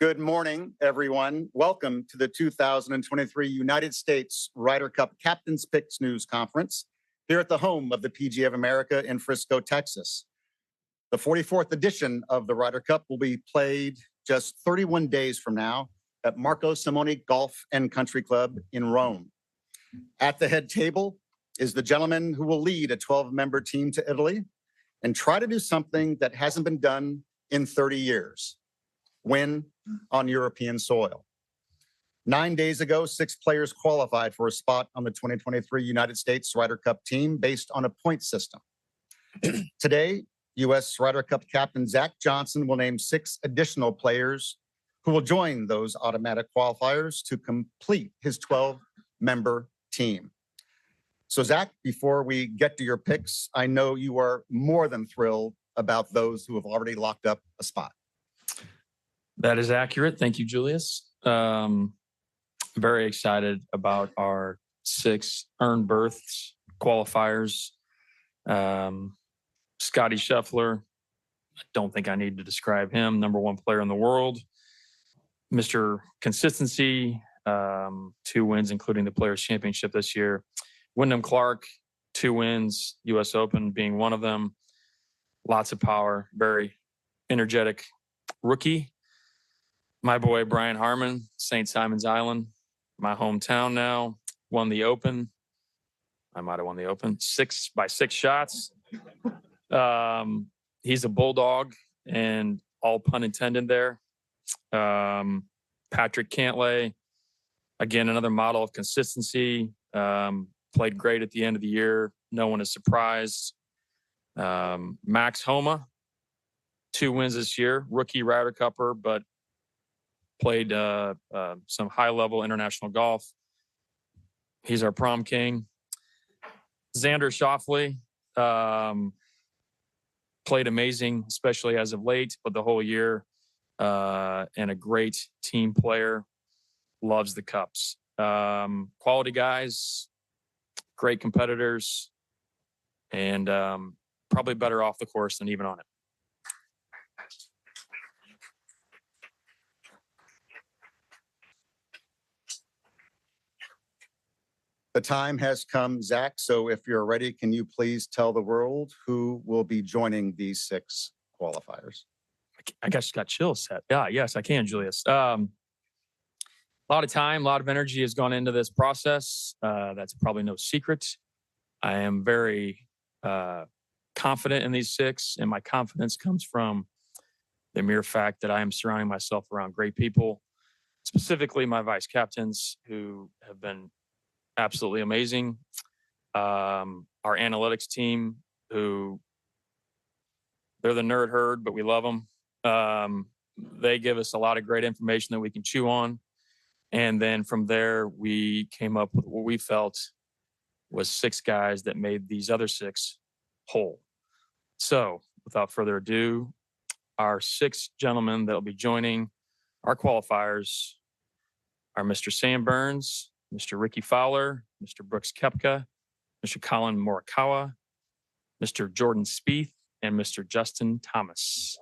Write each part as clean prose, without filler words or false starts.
Good morning, everyone. Welcome to the 2023 United States Ryder Cup Captain's Picks News Conference here at the home of the PGA of America in Frisco, Texas. The 44th edition of the Ryder Cup will be played just 31 days from now at Marco Simone Golf and Country Club in Rome. At the head table is the gentleman who will lead a 12-member team to Italy and try to do something that hasn't been done in 30 years. Win on European soil. 9 days ago, 6 players qualified for a spot on the 2023 United States Ryder Cup team based on a point system. Today, U.S. Ryder Cup captain Zach Johnson will name 6 additional players who will join those automatic qualifiers to complete his 12-member team. So, Zach, before we get to your picks, I know you are more than thrilled about those who have already locked up a spot. That is accurate. Thank you, Julius. Very excited about our 6 earned berths qualifiers. Scotty Scheffler, I don't think I need to describe him. #1 player in the world. Mr. Consistency, 2 wins, including the Players' Championship this year. Wyndham Clark, 2 wins, U.S. Open being one of them. Lots of power, very energetic rookie. My boy, Brian Harmon, St. Simon's Island, my hometown now, won the Open. I might have won the Open 6 shots. He's a bulldog, and all pun intended there. Patrick Cantlay, again, another model of consistency. Played great at the end of the year. No one is surprised. Max Homa, 2 wins this year. Rookie Ryder Cupper, but played some high-level international golf. He's our prom king. Xander Schauffele played amazing, especially as of late, but the whole year, and a great team player. Loves the cups. Quality guys, great competitors, and probably better off the course than even on it. The time has come, Zach. So if you're ready, can you please tell the world who will be joining these 6 qualifiers? I guess got chills set. Yeah, yes, I can, Julius. A lot of time, a lot of energy has gone into this process. That's probably no secret. I am very confident in these 6, and my confidence comes from the mere fact that I am surrounding myself around great people, specifically my vice captains who have been absolutely amazing. Our analytics team, who they're the nerd herd, but we love them. They give us a lot of great information that we can chew on. And then from there, we came up with what we felt was 6 guys that made these other 6 whole. So without further ado, our 6 gentlemen that will be joining our qualifiers are Mr. Sam Burns, Mr. Ricky Fowler, Mr. Brooks Koepka, Mr. Colin Morikawa, Mr. Jordan Spieth, and Mr. Justin Thomas.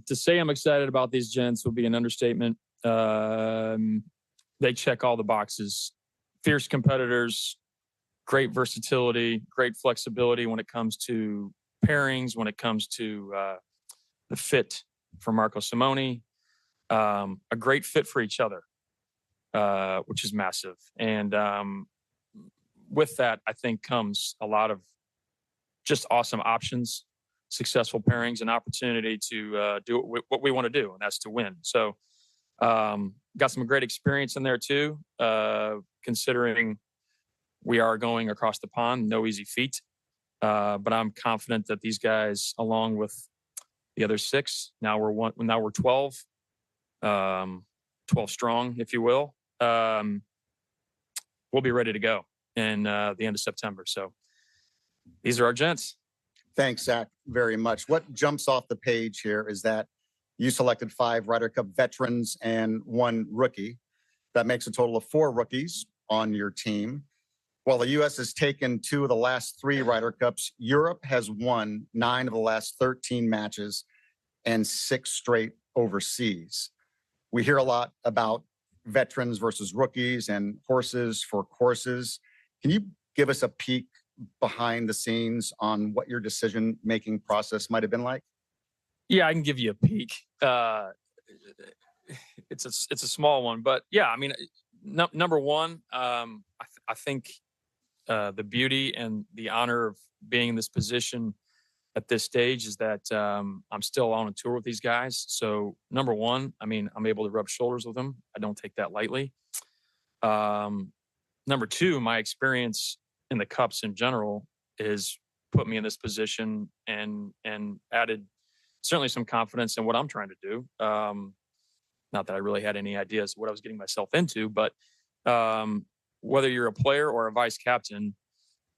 To say I'm excited about these gents would be an understatement. They check all the boxes. Fierce competitors, great versatility, great flexibility when it comes to pairings, when it comes to the fit for Marco Simone. A great fit for each other, which is massive. And with that, I think comes a lot of just awesome options, successful pairings, and opportunity to do what we want to do, and that's to win. So got some great experience in there too, considering we are going across the pond, no easy feat. But I'm confident that these guys, along with the other 6, now we're 12, 12 strong, if you will. we'll be ready to go in the end of September. So these are our gents. Thanks, Zach, very much. What jumps off the page here is that you selected 5 Ryder Cup veterans and 1 rookie. That makes a total of 4 rookies on your team. While the U.S. has taken 2 of the last 3 Ryder Cups, Europe has won 9 of the last 13 matches and 6 straight overseas. We hear a lot about veterans versus rookies and horses for courses. Can you give us a peek behind the scenes on what your decision-making process might have been like? Yeah, I can give you a peek. It's a small one, but yeah, I mean, number one, I think the beauty and the honor of being in this position at this stage is that I'm still on a tour with these guys. So number one, I mean, I'm able to rub shoulders with them. I don't take that lightly. Number two, my experience in the cups in general is put me in this position and added certainly some confidence in what I'm trying to do. Not that I really had any ideas what I was getting myself into, but whether you're a player or a vice captain,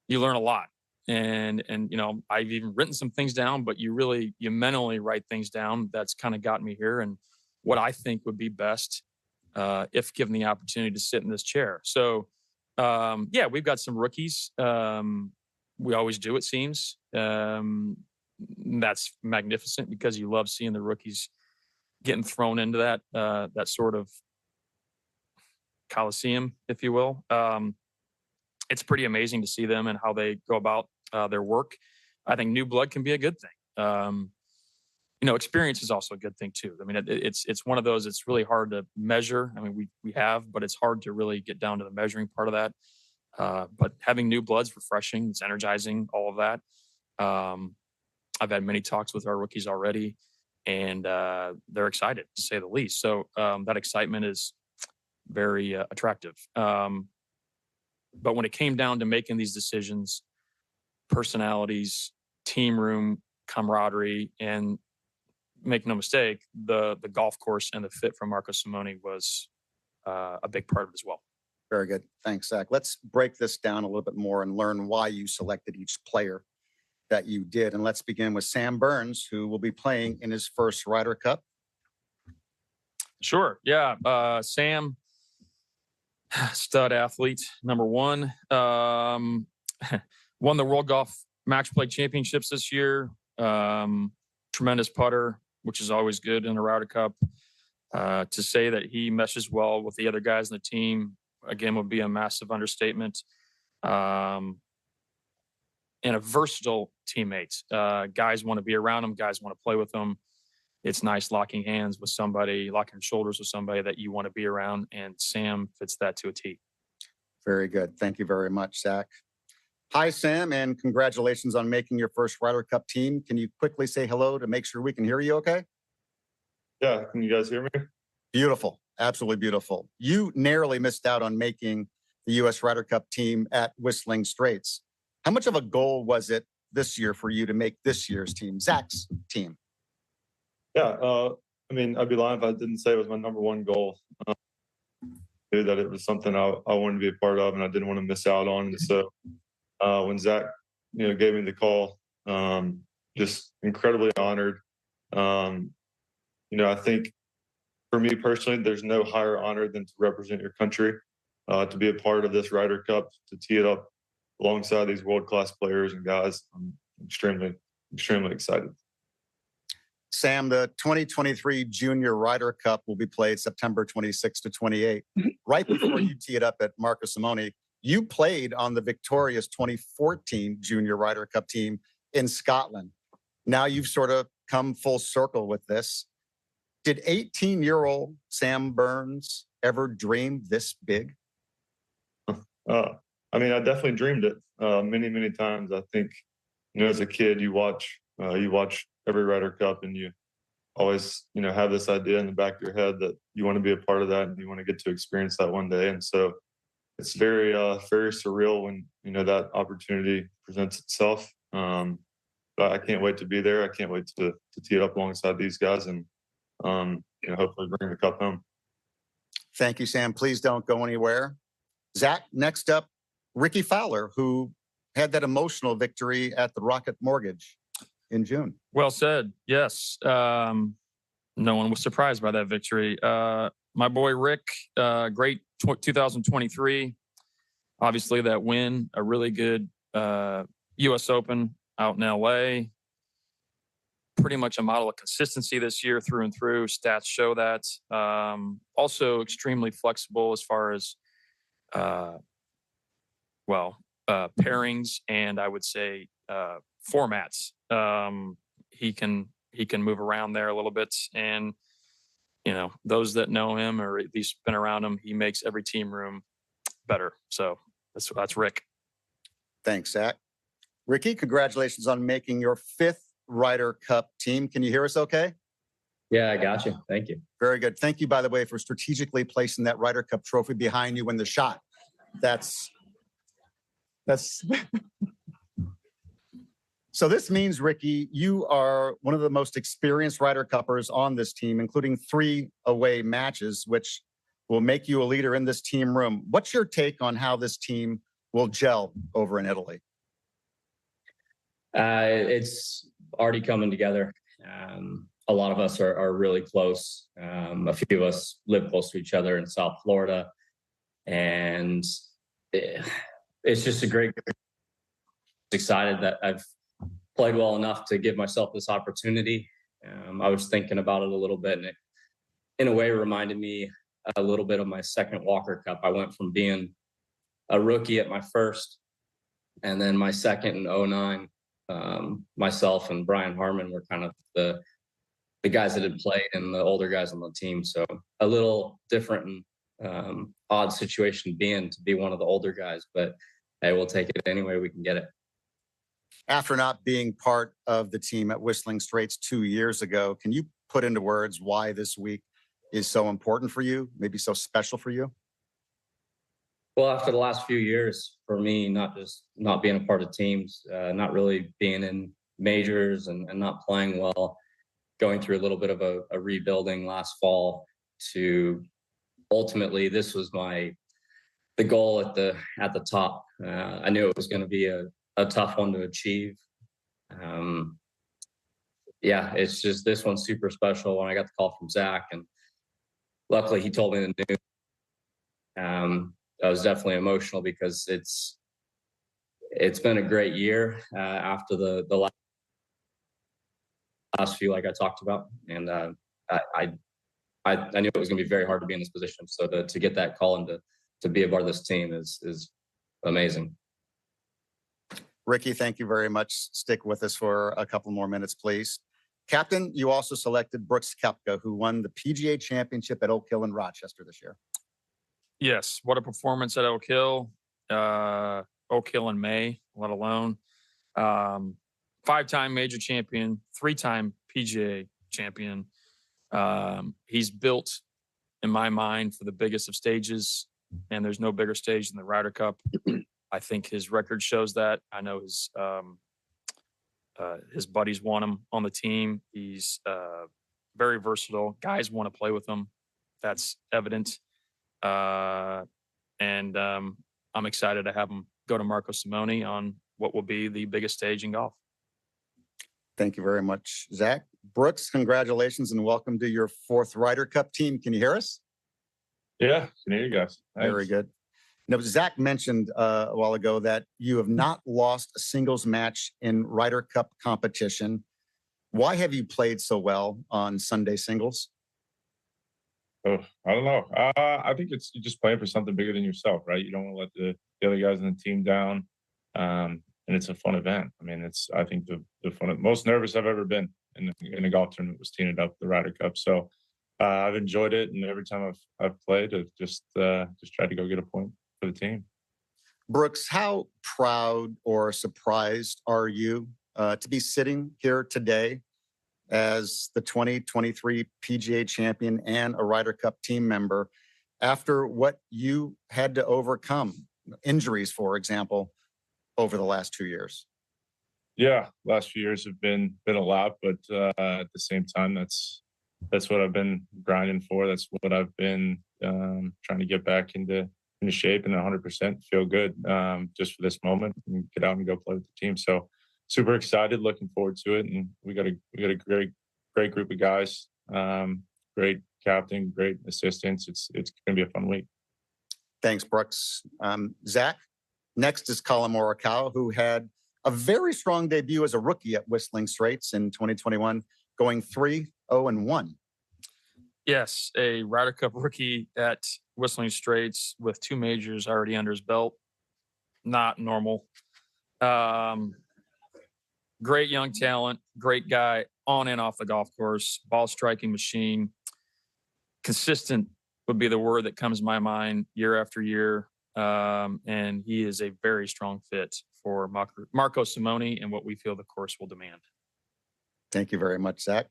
you learn a lot. And you know, I've even written some things down, but you mentally write things down. That's kind of gotten me here and what I think would be best if given the opportunity to sit in this chair. So yeah, we've got some rookies. We always do, it seems. That's magnificent because you love seeing the rookies getting thrown into that sort of coliseum, if you will. It's pretty amazing to see them and how they go about their work. I think new blood can be a good thing. You know, experience is also a good thing too. I mean, it's one of those. It's really hard to measure. I mean, we have, but it's hard to really get down to the measuring part of that. But having new blood's refreshing. It's energizing. All of that. I've had many talks with our rookies already, and they're excited to say the least. So that excitement is very attractive. But when it came down to making these decisions, personalities, team room, camaraderie, and make no mistake, the golf course and the fit from Marco Simone was a big part of it as well. Very good. Thanks, Zach. Let's break this down a little bit more and learn why you selected each player that you did. And let's begin with Sam Burns, who will be playing in his first Ryder Cup. Sure. Yeah. Sam, stud athlete, number one. Won the World Golf Match Play Championships this year. Tremendous putter, which is always good in a Ryder Cup. To say that he meshes well with the other guys in the team, again, would be a massive understatement. And a versatile teammate. Guys want to be around him. Guys want to play with him. It's nice locking hands with somebody, locking shoulders with somebody that you want to be around. And Sam fits that to a T. Very good. Thank you very much, Zach. Hi, Sam, and congratulations on making your first Ryder Cup team. Can you quickly say hello to make sure we can hear you okay? Yeah, can you guys hear me? Beautiful. Absolutely beautiful. You narrowly missed out on making the U.S. Ryder Cup team at Whistling Straits. How much of a goal was it this year for you to make this year's team, Zach's team? Yeah, I mean, I'd be lying if I didn't say it was my number one goal. Knew that it was something I wanted to be a part of, and I didn't want to miss out on. And so when Zach, gave me the call, just incredibly honored. I think for me personally, there's no higher honor than to represent your country, to be a part of this Ryder Cup, to tee it up alongside these world-class players and guys. I'm extremely, extremely excited. Sam, the 2023 Junior Ryder Cup will be played September 26 to 28. Right before you tee it up at Marco Simone, you played on the victorious 2014 Junior Ryder Cup team in Scotland. Now you've sort of come full circle with this. Did 18-year-old Sam Burns ever dream this big? I mean, I definitely dreamed it many, many times. I think, as a kid, you watch every Ryder Cup, and you always, have this idea in the back of your head that you want to be a part of that and you want to get to experience that one day. And so it's very, very surreal when, that opportunity presents itself. But I can't wait to be there. I can't wait to tee it up alongside these guys and, hopefully bring the cup home. Thank you, Sam. Please don't go anywhere. Zach, next up, Ricky Fowler, who had that emotional victory at the Rocket Mortgage in June. Well said. Yes. No one was surprised by that victory. My boy Rick, great 2023. Obviously, that win, a really good U.S. Open out in L.A. Pretty much a model of consistency this year through and through. Stats show that. Also extremely flexible as far as, pairings and I would say formats. He can move around there a little bit, and those that know him or at least been around him, he makes every team room better. So that's Rick. Thanks, Zach. Ricky, congratulations on making your 5th Ryder Cup team. Can you hear us okay? Yeah, I got you. Thank you. Very good. Thank you, by the way, for strategically placing that Ryder Cup trophy behind you in the shot. That's So this means, Ricky, you are one of the most experienced Ryder Cuppers on this team, including 3 away matches, which will make you a leader in this team room. What's your take on how this team will gel over in Italy? It's already coming together. A lot of us are really close. A few of us live close to each other in South Florida. And it's just a great, excited that I've played well enough to give myself this opportunity. I was thinking about it a little bit, and it, in a way, reminded me a little bit of my second Walker Cup. I went from being a rookie at my first, and then my second in 2009. Myself and Brian Harmon were kind of the guys that had played and the older guys on the team. So a little different and odd situation to be one of the older guys, but hey, we'll take it any way we can get it. After not being part of the team at Whistling Straits 2 years ago, can you put into words why this week is so important for you, maybe so special for you? Well, after the last few years, for me, not being a part of teams, not really being in majors and not playing well, going through a little bit of a rebuilding last fall, to ultimately, this was the goal at the top. I knew it was going to be a tough one to achieve. It's just, this one's super special. When I got the call from Zach, and luckily he told me the news, I was definitely emotional because it's been a great year after the last few, like I talked about, and I knew it was going to be very hard to be in this position. So to get that call and to be a part of this team is amazing. Ricky, thank you very much. Stick with us for a couple more minutes, please. Captain, you also selected Brooks Koepka, who won the PGA Championship at Oak Hill in Rochester this year. Yes, what a performance at Oak Hill. Oak Hill in May, let alone. 5-time major champion, 3-time PGA champion. He's built, in my mind, for the biggest of stages, and there's no bigger stage than the Ryder Cup. I think his record shows that. I know his buddies want him on the team. He's very versatile. Guys want to play with him. That's evident. I'm excited to have him go to Marco Simone on what will be the biggest stage in golf. Thank you very much, Zach. Brooks, congratulations and welcome to your 4th Ryder Cup team. Can you hear us? Yeah, can hear you guys. Thanks. Very good. Zach mentioned a while ago that you have not lost a singles match in Ryder Cup competition. Why have you played so well on Sunday singles? Oh, I don't know. I think you're just playing for something bigger than yourself, right? You don't want to let the other guys in the team down. And it's a fun event. I mean, I think the fun, most nervous I've ever been in a golf tournament was teeing it up the Ryder Cup. So I've enjoyed it, and every time I've played, I've just tried to go get a point for the team. Brooks, how proud or surprised are you to be sitting here today as the 2023 PGA champion and a Ryder Cup team member after what you had to overcome, injuries, for example, over the last 2 years? Yeah, last few years have been a lot, but at the same time, that's what I've been grinding for. That's what I've been trying to get back into into shape and 100%, feel good just for this moment and get out and go play with the team. So super excited, looking forward to it. And we got a great group of guys, great captain, great assistants. It's going to be a fun week. Thanks, Brooks. Zach, next is Colin Morikawa, who had a very strong debut as a rookie at Whistling Straits in 2021, going 3-0-1. Yes, a Ryder Cup rookie at Whistling Straits with 2 majors already under his belt. Not normal. Great young talent, great guy on and off the golf course, ball striking machine. Consistent would be the word that comes to my mind year after year. And he is a very strong fit for Marco Simone and what we feel the course will demand. Thank you very much, Zach.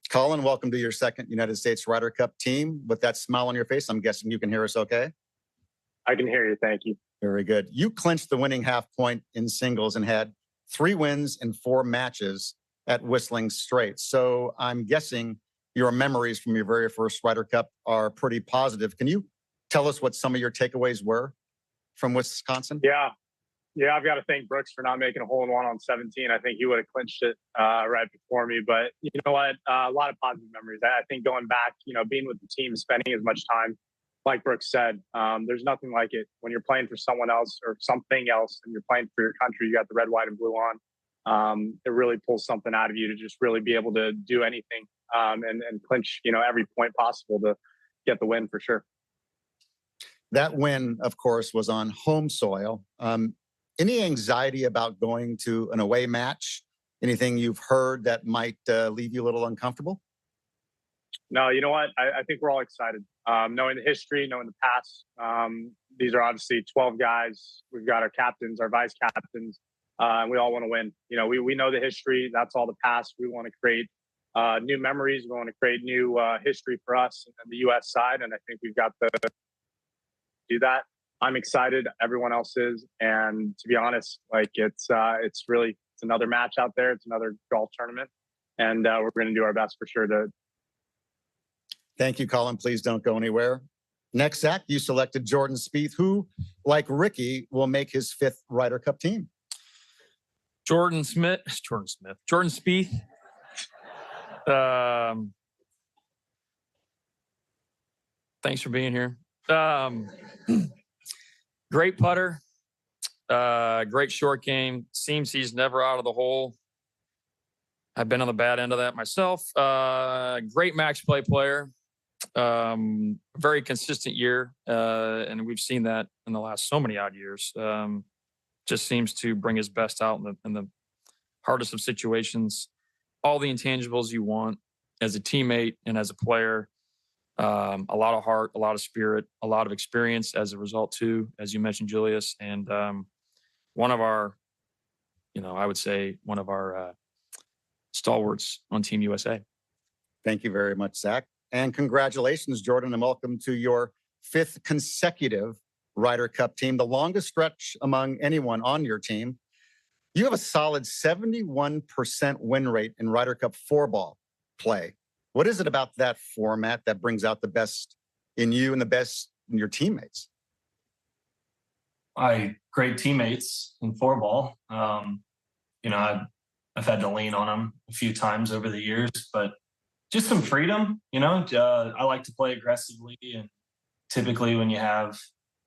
Colin, welcome to your second United States Ryder Cup team. With that smile on your face, I'm guessing you can hear us okay? I can hear you. Thank you. Very good. You clinched the winning half point in singles and had 3 wins in 4 matches at Whistling Straits. So I'm guessing your memories from your very first Ryder Cup are pretty positive. Can you tell us what some of your takeaways were from Wisconsin? Yeah, I've got to thank Brooks for not making a hole-in-one on 17. I think he would have clinched it right before me. But you know what? A lot of positive memories. I think going back, being with the team, spending as much time, like Brooks said, there's nothing like it. When you're playing for someone else or something else and you're playing for your country, you got the red, white, and blue on. It really pulls something out of you to just really be able to do anything and clinch, every point possible to get the win for sure. That win, of course, was on home soil. Any anxiety about going to an away match? Anything you've heard that might leave you a little uncomfortable? No, you know what? I think we're all excited. Knowing the history, knowing the past. These are obviously 12 guys. We've got our captains, our vice captains, and we all want to win. We know the history. That's all the past. We want to create new memories. We want to create new history for us and the U.S. side. And I think we've got to do that. I'm excited. Everyone else is. And to be honest, it's another match out there. It's another golf tournament. And we're going to do our best for sure to. Thank you, Colin. Please don't go anywhere. Next, Zach, you selected Jordan Spieth, who, like Ricky, will make his 5th Ryder Cup team. Jordan Spieth. Thanks for being here. Great putter, great short game. Seems he's never out of the hole. I've been on the bad end of that myself. Great match play player. Very consistent year. And we've seen that in the last so many odd years. Just seems to bring his best out in the hardest of situations. All the intangibles you want as a teammate and as a player. A lot of heart, a lot of spirit, a lot of experience as a result too, as you mentioned, Julius. And one of our, I would say one of our stalwarts on Team USA. Thank you very much, Zach. And congratulations, Jordan, and welcome to your 5th consecutive Ryder Cup team, the longest stretch among anyone on your team. You have a solid 71% win rate in Ryder Cup 4-ball play. What is it about that format that brings out the best in you and the best in your teammates? Great teammates in 4-ball. I've had to lean on them a few times over the years, but just some freedom. I like to play aggressively, and typically when you have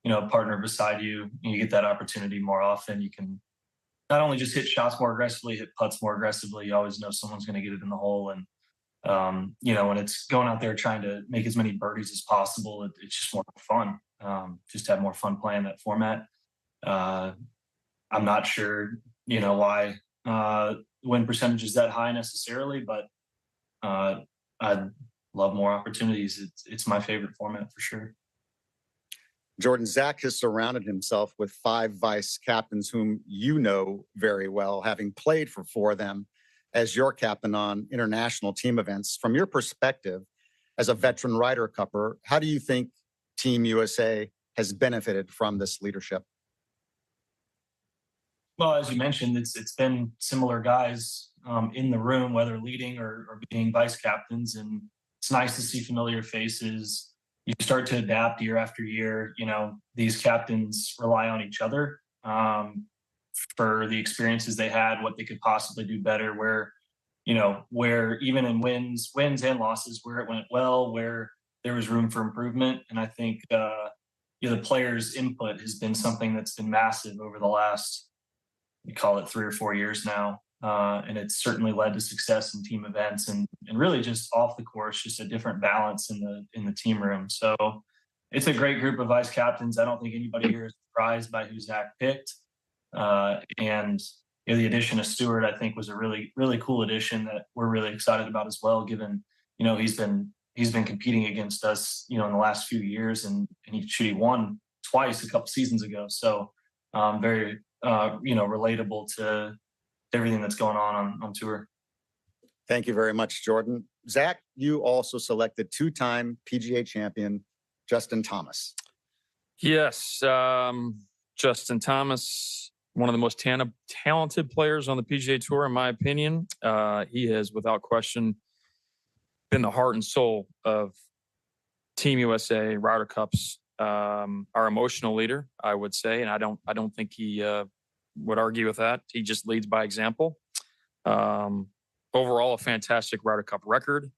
a partner beside you, you get that opportunity more often. You can not only just hit shots more aggressively, hit putts more aggressively. You always know someone's going to get it in the hole, and when it's going out there trying to make as many birdies as possible, it's just more fun. Just have more fun playing that format. I'm not sure, why win percentage is that high necessarily, but I'd love more opportunities. It's my favorite format for sure. Jordan, Zach has surrounded himself with 5 vice captains whom you know very well, having played for 4 of them as your captain on international team events. From your perspective as a veteran Ryder Cupper, how do you think Team USA has benefited from this leadership? Well, as you mentioned, it's been similar guys in the room, whether leading or being vice captains. And it's nice to see familiar faces, you start to adapt year after year. You know, these captains rely on each other for the experiences they had, what they could possibly do better, where even in wins and losses, where it went well, where there was room for improvement. And I think the players' input has been something that's been massive over the last, we call it 3 or 4 years now. And it's certainly led to success in team events and really just off the course, just a different balance in the team room. So it's a great group of vice captains. I don't think anybody here is surprised by who Zach picked. And the addition of Stewart, I think, was a really, really cool addition that we're really excited about as well, given, he's been competing against us, in the last few years, and he won twice a couple seasons ago. So very, relatable to everything that's going on tour. Thank you very much, Jordan. Zach, you also selected 2-time PGA champion Justin Thomas. Yes, Justin Thomas, one of the most talented players on the PGA Tour, in my opinion. He has, without question, been the heart and soul of Team USA, Ryder Cups, our emotional leader, I would say, and I don't think he would argue with that. He just leads by example. Overall, a fantastic Ryder Cup record.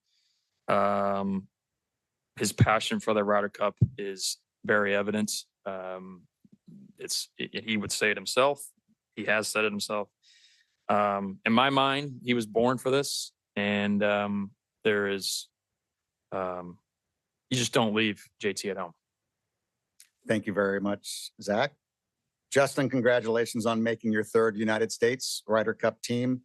His passion for the Ryder Cup is very evident. He would say it himself. He has said it himself. In my mind, he was born for this, and there is, you just don't leave JT at home. Thank you very much, Zach. Justin, congratulations on making your 3rd United States Ryder Cup team.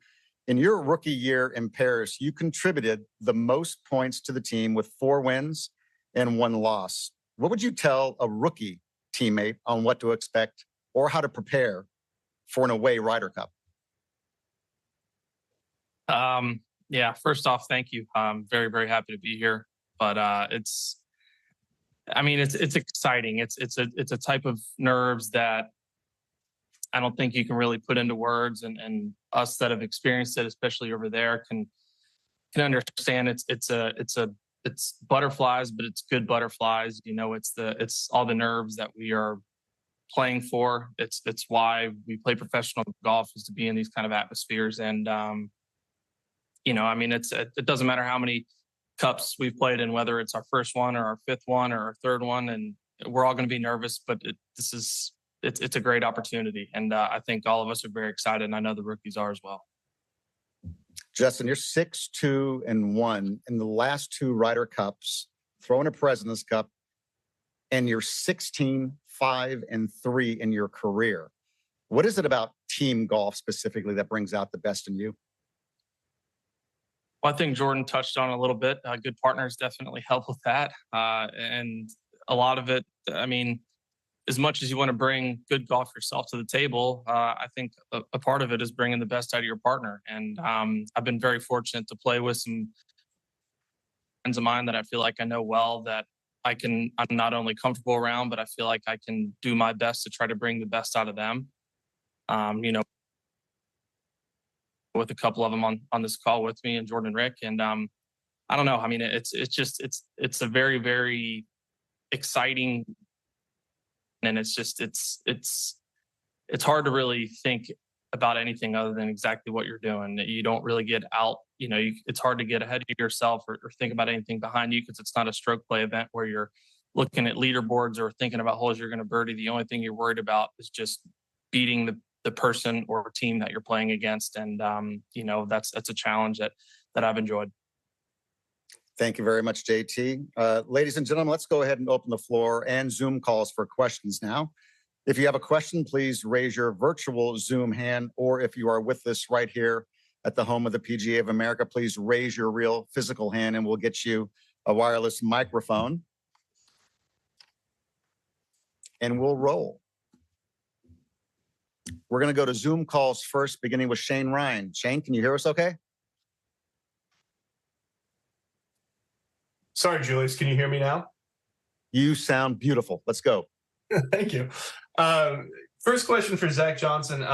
In your rookie year in Paris, you contributed the most points to the team with 4 wins and 1 loss. What would you tell a rookie teammate on what to expect or how to prepare for an away Ryder Cup? Yeah, first off, thank you. I'm very, very happy to be here. But it's exciting. It's a type of nerves that I don't think you can really put into words, and us that have experienced it, especially over there, can understand. It's butterflies, but it's good butterflies. It's all the nerves that we are playing for. It's why we play professional golf, is to be in these kind of atmospheres. And it doesn't matter how many cups we've played in, whether it's our first one or our 5th one or our 3rd one, and we're all going to be nervous, but it's a great opportunity. And I think all of us are very excited, and I know the rookies are as well. Justin, you're 6-2-1 in the last 2 Ryder Cups, throwing a President's Cup, and you're 16-5-3 in your career. What is it about team golf specifically that brings out the best in you? Well, I think Jordan touched on it a little bit. Good partners definitely help with that. And a lot of it, as much as you want to bring good golf yourself to the table, I think a part of it is bringing the best out of your partner. And I've been very fortunate to play with some friends of mine that I feel like I know well, that I'm not only comfortable around, but I feel like I can do my best to try to bring the best out of them. With a couple of them on this call with me, and Jordan and Rick. And I don't know. It's a very, very exciting, and it's hard to really think about anything other than exactly what you're doing. You don't really get out, it's hard to get ahead of yourself or think about anything behind you, because it's not a stroke play event where you're looking at leaderboards or thinking about holes you're going to birdie. The only thing you're worried about is just beating the person or team that you're playing against. And, that's a challenge that I've enjoyed. Thank you very much, JT. Ladies and gentlemen, let's go ahead and open the floor and Zoom calls for questions now. If you have a question, please raise your virtual Zoom hand, or if you are with us right here at the home of the PGA of America, please raise your real physical hand and we'll get you a wireless microphone. And we'll roll. We're going to go to Zoom calls first, beginning with Shane Ryan. Shane, can you hear us okay? Sorry, Julius, can you hear me now? You sound beautiful. Let's go. Thank you. First question for Zach Johnson.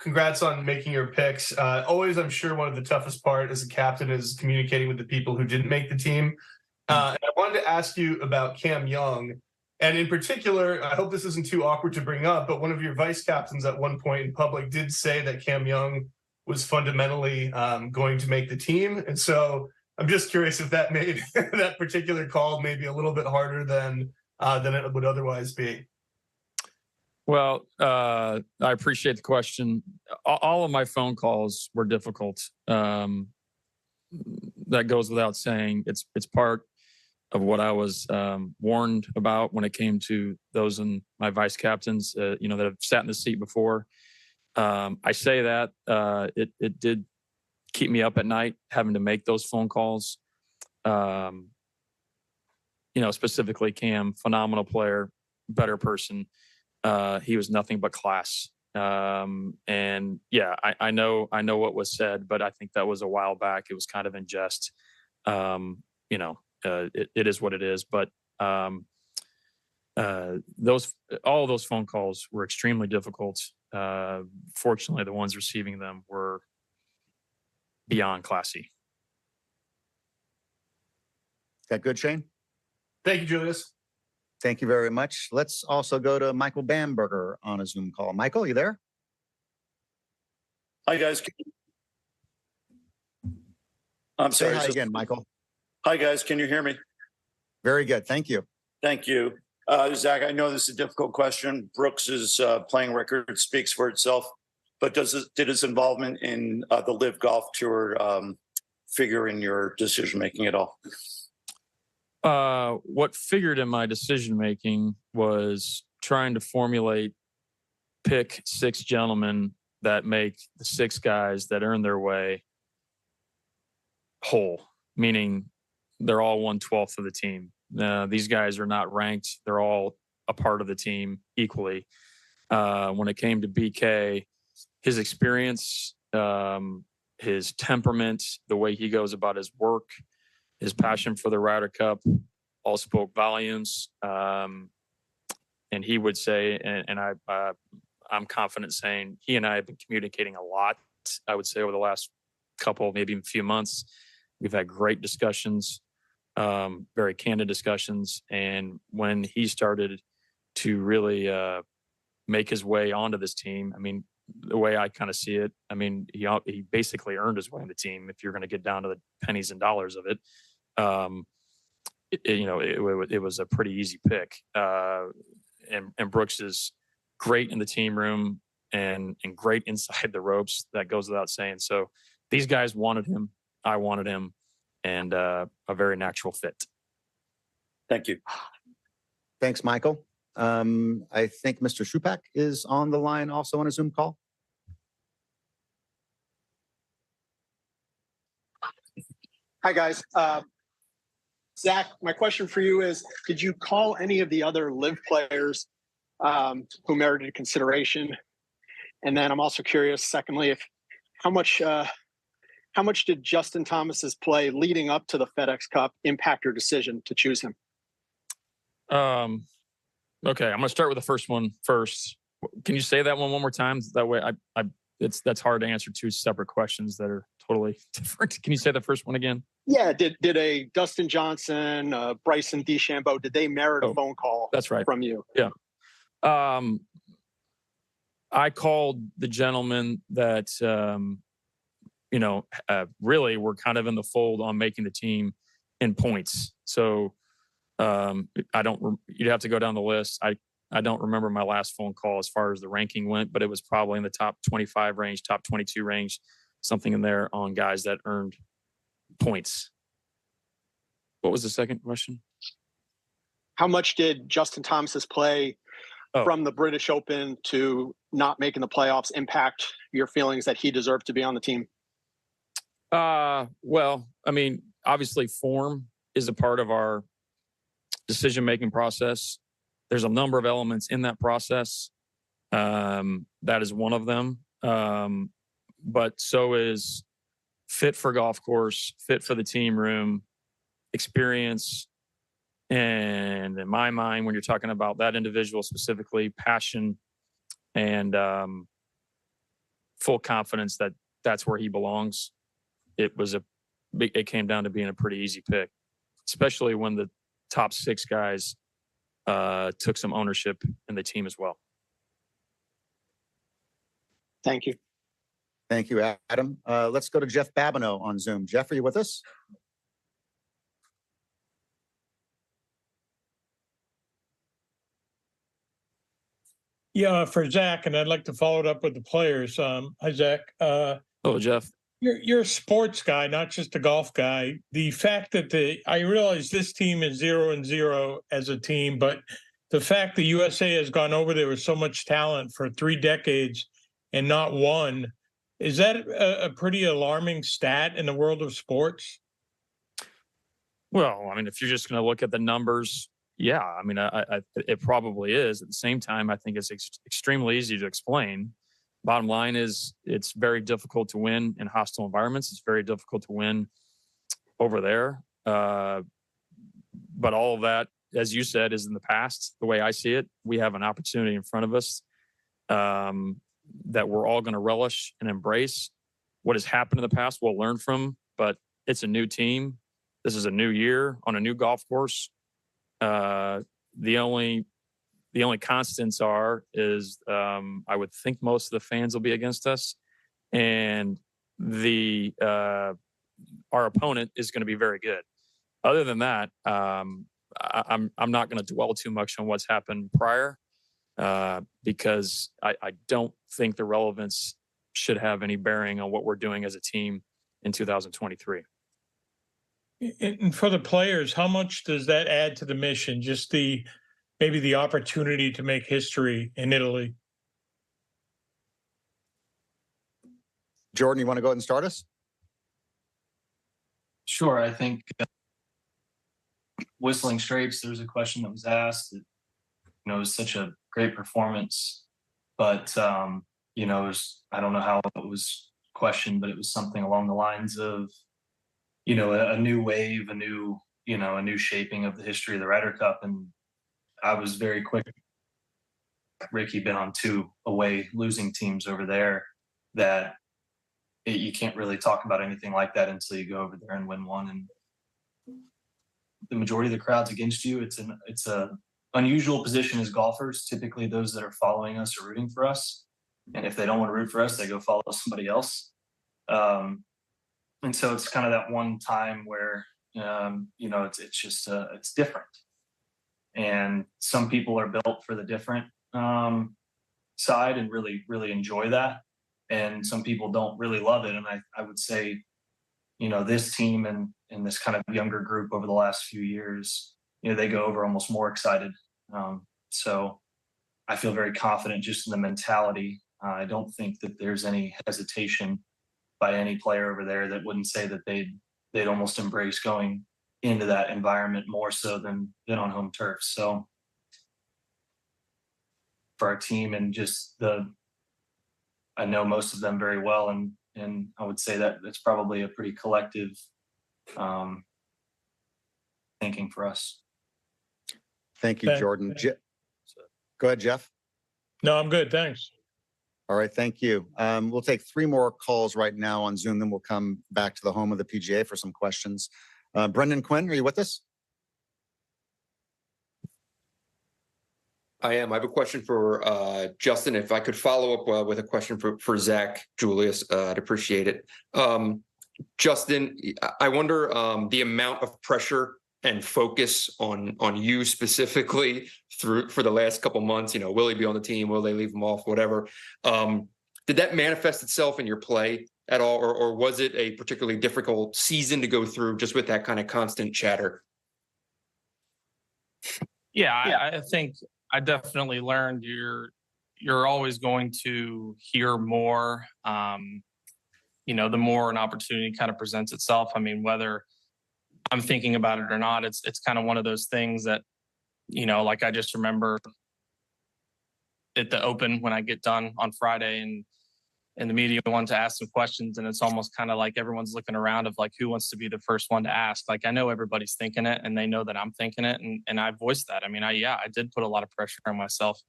Congrats on making your picks. Always, I'm sure one of the toughest part as a captain is communicating with the people who didn't make the team. And I wanted to ask you about Cam Young. And in particular, I hope this isn't too awkward to bring up, but one of your vice captains at one point in public did say that Cam Young was fundamentally going to make the team. And so I'm just curious if that made that particular call maybe a little bit harder than it would otherwise be. Well, I appreciate the question. All of my phone calls were difficult. That goes without saying. It's part of what I was warned about when it came to those in my vice captains, that have sat in the seat before. I say that it did keep me up at night having to make those phone calls. Specifically Cam, phenomenal player, better person. He was nothing but class. And yeah, I know what was said, but I think that was a while back. It was kind of in jest. It is what it is. But all of those phone calls were extremely difficult. Fortunately, the ones receiving them were beyond classy. Is that good, Shane? Thank you, Julius. Thank you very much. Let's also go to Michael Bamberger on a Zoom call. Michael, you there? Hi, guys. I'm Say sorry. hi again, Michael. Hi, guys. Can you hear me? Very good. Thank you. Thank you. Zach, I know this is a difficult question. Brooks's playing record speaks for itself, but did his involvement in the Live Golf Tour figure in your decision-making at all? What figured in my decision-making was trying to pick 6 gentlemen that make the 6 guys that earn their way whole, meaning they're all 1/12 of the team. These guys are not ranked. They're all a part of the team equally. When it came to BK, his experience, his temperament, the way he goes about his work, his passion for the Ryder Cup all spoke volumes. And he would say, and I'm confident saying, he and I have been communicating a lot, I would say, over the last couple, maybe even few months. We've had great discussions, very candid discussions. And when he started to really make his way onto this team, I mean, the way I kind of see it, I mean, he basically earned his way on the team if you're going to get down to the pennies and dollars of it. It was a pretty easy pick. And Brooks is great in the team room and great inside the ropes. That goes without saying. So these guys wanted him. I wanted him, and a very natural fit. Thank you. Thanks, Michael. I think Mr. Shupak is on the line also on a Zoom call. Hi, guys. Zach, my question for you is, did you call any of the other live players who merited consideration? And then I'm also curious, secondly, how much did Justin Thomas's play leading up to the FedEx Cup impact your decision to choose him? Okay, I'm going to start with the first one first. Can you say that one more time? That way, that's hard to answer 2 separate questions that are totally different. Can you say the first one again? Yeah, did a Dustin Johnson, Bryson DeChambeau, did they merit a phone call? That's right. From you? Yeah. I called the gentleman that really were kind of in the fold on making the team in points. So you'd have to go down the list. I don't remember my last phone call as far as the ranking went, but it was probably in the top 25 range, top 22 range, something in there on guys that earned points. What was the second question? How much did Justin Thomas's play from the British Open to not making the playoffs impact your feelings that he deserved to be on the team? Well, I mean, obviously form is a part of our decision-making process. There's a number of elements in that process. That is one of them. But so is fit for golf course, fit for the team room, experience. And in my mind, when you're talking about that individual specifically, passion and full confidence that that's where he belongs, it came down to being a pretty easy pick. especially when the top 6 guys took some ownership in the team as well. Thank you. Thank you, Adam. Let's go to Jeff Babineau on Zoom. Jeff, are you with us? Yeah, for Zach, and I'd like to follow it up with the players. Hi, Zach. Oh, Jeff. You're a sports guy, not just a golf guy. The fact that I realize this team is 0-0 as a team, but the fact the USA has gone over there with so much talent for 3 decades and not won, is that a pretty alarming stat in the world of sports? Well, I mean, if you're just going to look at the numbers, yeah, I mean, it probably is. At the same time, I think it's extremely easy to explain. Bottom line is it's very difficult to win in hostile environments. It's very difficult to win over there. But all of that, as you said, is in the past. The way I see it, we have an opportunity in front of us that we're all going to relish and embrace. What has happened in the past, we'll learn from, but it's a new team. This is a new year on a new golf course. The only constants is I would think most of the fans will be against us, and our opponent is going to be very good. Other than that, I'm not going to dwell too much on what's happened prior because I don't think the relevance should have any bearing on what we're doing as a team in 2023. And for the players, how much does that add to the mission? Just maybe the opportunity to make history in Italy? Jordan, you want to go ahead and start us? Sure. I think Whistling Straits, there was a question that was asked that, it was such a great performance, but, it was, I don't know how it was questioned, but it was something along the lines of, a new wave, a new shaping of the history of the Ryder Cup. And I was very quick. Ricky been on 2 away losing teams over there that you can't really talk about anything like that until you go over there and win one. And the majority of the crowd's against you. It's a unusual position as golfers. Typically those that are following us are rooting for us. And if they don't want to root for us, they go follow somebody else. And so it's kind of that one time where, it's just, it's different. And some people are built for the different side and really, really enjoy that. And some people don't really love it. And I would say, this team and this kind of younger group over the last few years, they go over almost more excited. So I feel very confident just in the mentality. I don't think that there's any hesitation by any player over there that wouldn't say that they'd almost embrace going into that environment more so than on home turf. So for our team and just I know most of them very well, and I would say that it's probably a pretty collective thinking for us. Thank you, Jordan. Go ahead, Jeff. No, I'm good. Thanks. All right, thank you. We'll take 3 more calls right now on Zoom, then we'll come back to the home of the PGA for some questions. Brendan Quinn, are you with us? I am. I have a question for Justin. If I could follow up with a question for Zach Julius, I'd appreciate it. Justin, I wonder the amount of pressure and focus on you specifically for the last couple months. Will he be on the team? Will they leave him off? Whatever. Did that manifest itself in your play at all, or was it a particularly difficult season to go through just with that kind of constant chatter? Yeah, I think I definitely learned you're always going to hear more. The more an opportunity kind of presents itself. I mean, whether I'm thinking about it or not, it's kind of one of those things that, like I just remember at the Open when I get done on Friday and the media wants to ask some questions, and it's almost kind of like everyone's looking around of like, who wants to be the first one to ask? Like, I know everybody's thinking it and they know that I'm thinking it. And I voiced that. I mean, I did put a lot of pressure on myself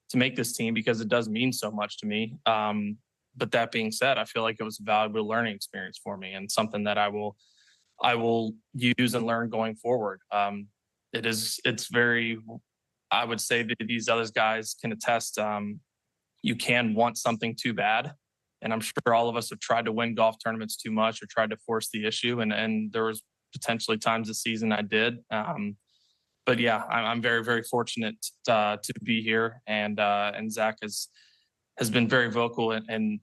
to make this team because it does mean so much to me. But that being said, I feel like it was a valuable learning experience for me and something that I will I will use and learn going forward. It's very, I would say that these other guys can attest. You can want something too bad. And I'm sure all of us have tried to win golf tournaments too much or tried to force the issue. And there was potentially times this season I did. But yeah, I'm very, very fortunate to be here. And Zach has been very vocal and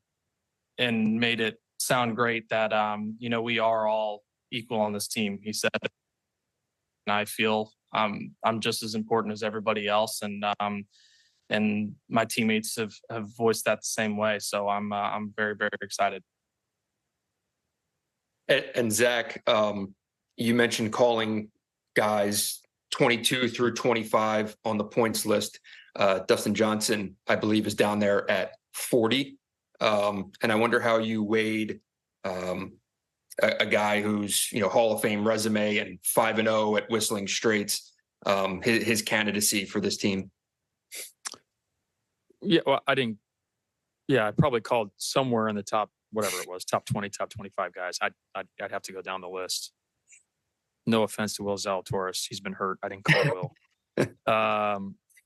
made it sound great that, we are all equal on this team. He said, and I feel I'm just as important as everybody else. And my teammates have voiced that the same way. So I'm very, very excited. And Zach, you mentioned calling guys 22 through 25 on the points list. Dustin Johnson, I believe, is down there at 40. And I wonder how you weighed a guy who's, Hall of Fame resume and 5-0 at Whistling Straits, his candidacy for this team. Yeah, well, I didn't. Yeah, I probably called somewhere in the top, whatever it was, top 20, top 25 guys. I'd have to go down the list. No offense to Will Zalatoris, he's been hurt. I didn't call Will.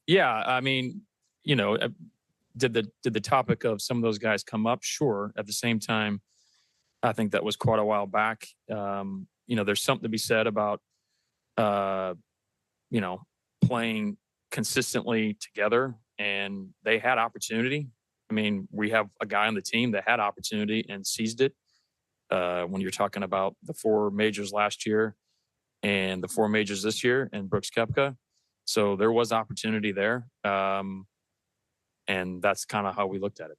Yeah, I mean, did the topic of some of those guys come up? Sure. At the same time, I think that was quite a while back. There's something to be said about, playing consistently together, and they had opportunity. I mean, we have a guy on the team that had opportunity and seized it. When you're talking about the 4 majors last year and the 4 majors this year and Brooks Koepka. So there was opportunity there. And that's kind of how we looked at it.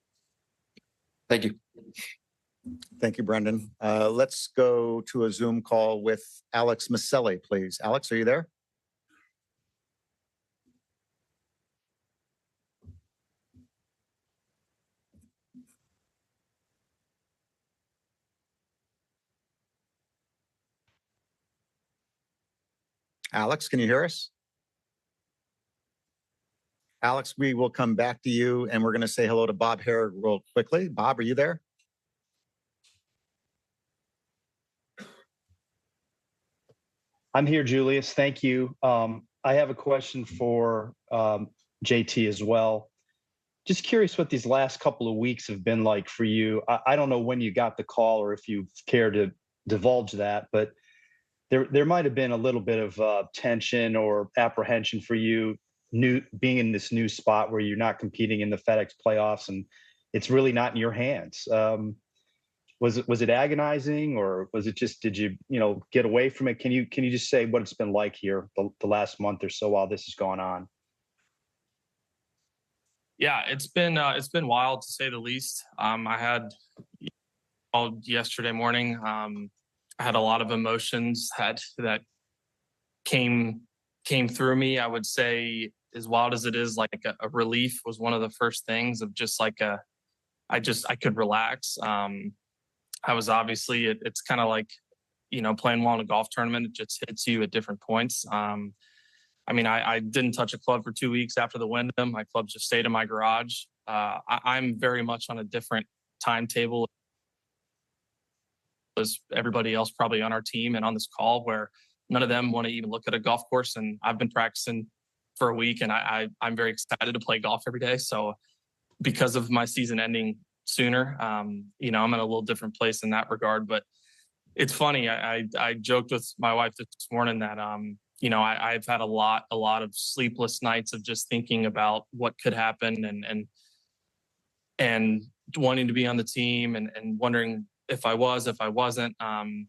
Thank you. Thank you, Brendan. Let's go to a Zoom call with Alex Maselli, please. Alex, are you there? Alex, can you hear us? Alex, we will come back to you, and we're going to say hello to Bob Hare real quickly. Bob, are you there? I'm here, Julius. Thank you. I have a question for JT as well. Just curious what these last couple of weeks have been like for you. I don't know when you got the call or if you care to divulge that, but there might have been a little bit of tension or apprehension for you being in this new spot where you're not competing in the FedEx playoffs and it's really not in your hands. Was it agonizing, or was it just, did you get away from it? Can you just say what it's been like here the last month or so while this has gone on? Yeah, it's been wild to say the least. I had called yesterday morning. I had a lot of emotions that came through me. I would say, as wild as it is, like a relief was one of the first things of just like I could relax. I was obviously, it's kind of like, playing well in a golf tournament. It just hits you at different points. I didn't touch a club for 2 weeks after the Wyndham. My clubs just stayed in my garage. I'm very much on a different timetable as everybody else probably on our team and on this call, where none of them want to even look at a golf course. And I've been practicing for a week, and I'm very excited to play golf every day. So because of my season ending sooner, I'm in a little different place in that regard. But it's funny. I joked with my wife this morning that, I've had a lot of sleepless nights of just thinking about what could happen and wanting to be on the team and wondering if I wasn't. And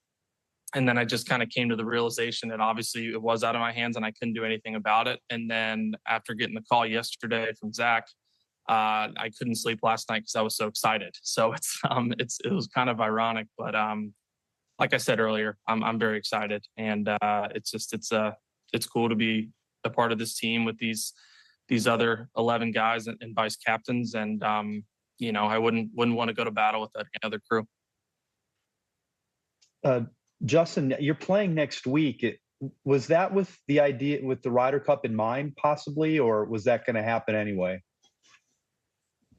then I just kind of came to the realization that obviously it was out of my hands and I couldn't do anything about it. And then after getting the call yesterday from Zach, I couldn't sleep last night because I was so excited. So it was kind of ironic, but like I said earlier, I'm very excited, and it's cool to be a part of this team with these other 11 guys and vice captains, and I wouldn't want to go to battle with any other crew. Justin, you're playing next week. Was that with the idea, with the Ryder Cup in mind, possibly, or was that going to happen anyway?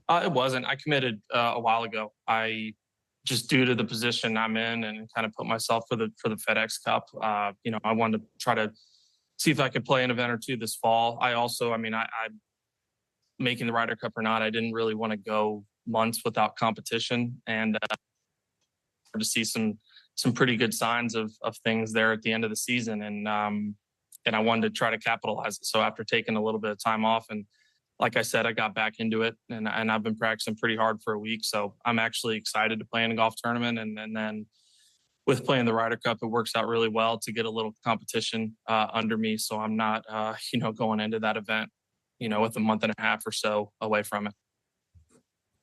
It wasn't. I committed a while ago. I just due to the position I'm in and kind of put myself for the FedEx Cup. I wanted to try to see if I could play an event or two this fall. I making the Ryder Cup or not, I didn't really want to go months without competition, and to see some pretty good signs of things there at the end of the season, and I wanted to try to capitalize it. So after taking a little bit of time off, and like I said, I got back into it, and I've been practicing pretty hard for a week. So I'm actually excited to play in a golf tournament, and then with playing the Ryder Cup, it works out really well to get a little competition under me. So I'm not going into that event with a month and a half or so away from it.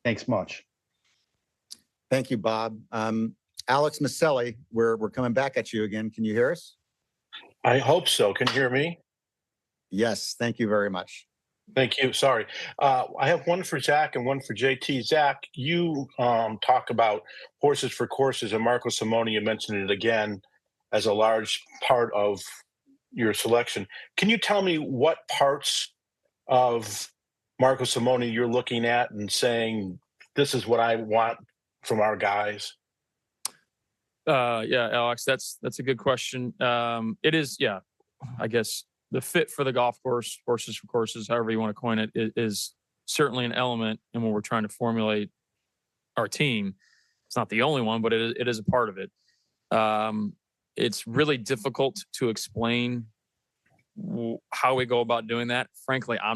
Thanks much. Thank you, Bob. Alex Maselli, we're coming back at you again. Can you hear us? I hope so. Can you hear me? Yes. Thank you very much. Thank you. Sorry. I have one for Zach and one for JT. Zach, you talk about horses for courses, and Marco Simone, you mentioned it again as a large part of your selection. Can you tell me what parts of Marco Simone you're looking at and saying, this is what I want from our guys? Yeah, Alex, that's a good question. It is, I guess the fit for the golf course, horses for courses, however you want to coin it, is certainly an element in when we're trying to formulate our team. It's not the only one, but it is a part of it. It's really difficult to explain how we go about doing that. Frankly, I